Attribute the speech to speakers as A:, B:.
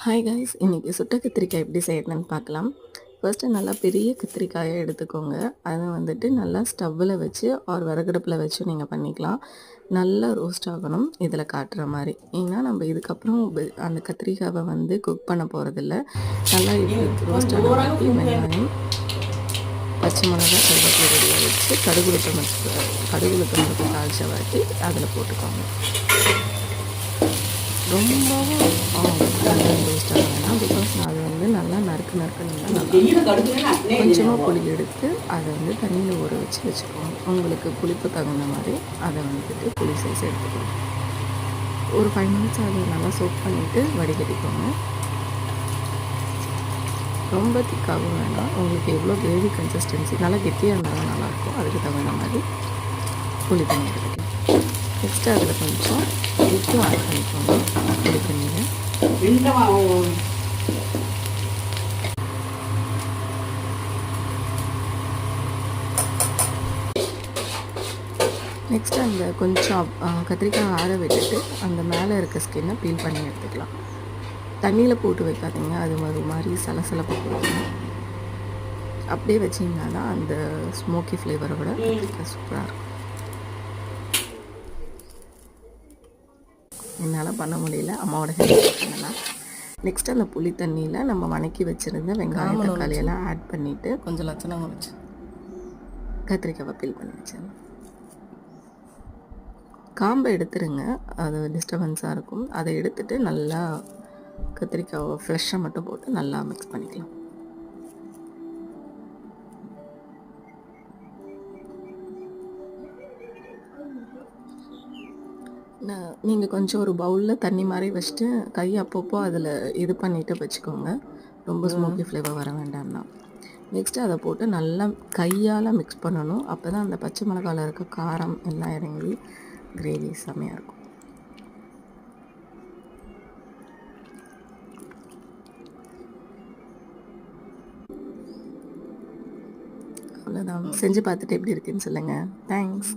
A: Hi guys, இன்றைக்கி சுட்ட கத்திரிக்காய் எப்படி செய்யறதுன்னு பார்க்கலாம். ஃபர்ஸ்ட்டு நல்லா பெரிய கத்திரிக்காயை எடுத்துக்கோங்க. அதை வந்துட்டு நல்லா ஸ்டவ்வில் வச்சு விறகடுப்பில் வச்சு நீங்கள் பண்ணிக்கலாம். நல்லா ரோஸ்ட் ஆகணும் இதில் காட்டுற மாதிரி. ஏன்னா நம்ம இதுக்கப்புறம் அந்த கத்திரிக்காவை வந்து குக் பண்ண போகிறதில்ல. நல்லா இது ரோஸ்ட் ஆன வாட்டி வெங்காயம், பச்சை மிளகா, கருவேப்பிலை ரெடியாக வச்சு கடுகுளுத்தம் தாளிச்ச வாட்டி அதில் போட்டுக்கோங்க. ரொம்பவும் ரோஸ்ட் ஆக வேணாம். பிகாஸ் அது வந்து நல்லா நறுக்குன்னா கொஞ்சமாக புளி எடுத்து அதை வந்து தண்ணியில் ஊற வச்சு வச்சுக்கோங்க. உங்களுக்கு புளிப்பு தகுந்த மாதிரி அதை வந்துட்டு புளி சைஸ் எடுத்துக்கோங்க. ஒரு 5 மினிட்ஸ் அதை நல்லா சோப் பண்ணிவிட்டு வடிகட்டிக்கோங்க. ரொம்ப திக்காகவும் வேண்டாம். உங்களுக்கு எவ்வளோ கிரேவி கன்சிஸ்டன்சி நல்லா கெட்டியாக இருந்தாலும் நல்லாயிருக்கும். அதுக்கு தகுந்த மாதிரி புளி தண்ணி எடுத்துக்கலாம். நெக்ஸ்ட்டு அதில் கொஞ்சம் உப்பு ஆட் பண்ணிக்கோங்க. புளி தண்ணியில் நெக்ஸ்ட்டு அந்த கொஞ்சம் கத்திரிக்காய் ஆற விட்டுட்டு அந்த மேலே இருக்க ஸ்கின்னை பீல் பண்ணி எடுத்துக்கலாம். தண்ணியில் போட்டு வைக்காதீங்க, அது ஒரு மாதிரி சலசலப்பு கொடுக்கணும். அப்படியே வச்சிங்கன்னா தான் அந்த ஸ்மோக்கி ஃப்ளேவரோட கத்திரிக்காய் சூப்பராக இருக்கும். என்னால் பண்ண முடியல, அம்மாவோட ஹெல்ப் பண்ணலாம். நெக்ஸ்ட்டு அந்த புளி தண்ணியில் நம்ம வணக்கி வச்சுருந்த வெங்காயம் தக்காளியெல்லாம் ஆட் பண்ணிவிட்டு கொஞ்சம் லட்சணம் வச்சு கத்திரிக்காவை பீல் பண்ணி வச்சிருங்க. காம்பை எடுத்துருங்க, அது டிஸ்டர்பன்ஸாக இருக்கும். அதை எடுத்துகிட்டு நல்லா கத்திரிக்காவை ஃப்ரெஷ்ஷாக மட்டும் போட்டு நல்லா மிக்ஸ் பண்ணிக்கலாம். நீங்கள் கொஞ்சம் ஒரு பவுலில் தண்ணி மாதிரி வச்சுட்டு கை அப்பப்போ அதில் இது பண்ணிவிட்டு வச்சுக்கோங்க. ரொம்ப ஸ்மோக்கி ஃப்ளேவர் வர வேண்டாம்னா. நெக்ஸ்ட்டு அதை போட்டு நல்லா கையால் மிக்ஸ் பண்ணணும். அப்போ தான் அந்த பச்சை மிளகாவில் இருக்க காரம் எல்லாம் இறங்கி கிரேவி செம்மையாக இருக்கும். அவ்வளோதான். செஞ்சு பார்த்துட்டு எப்படி இருக்குன்னு சொல்லுங்கள். தேங்க்ஸ்.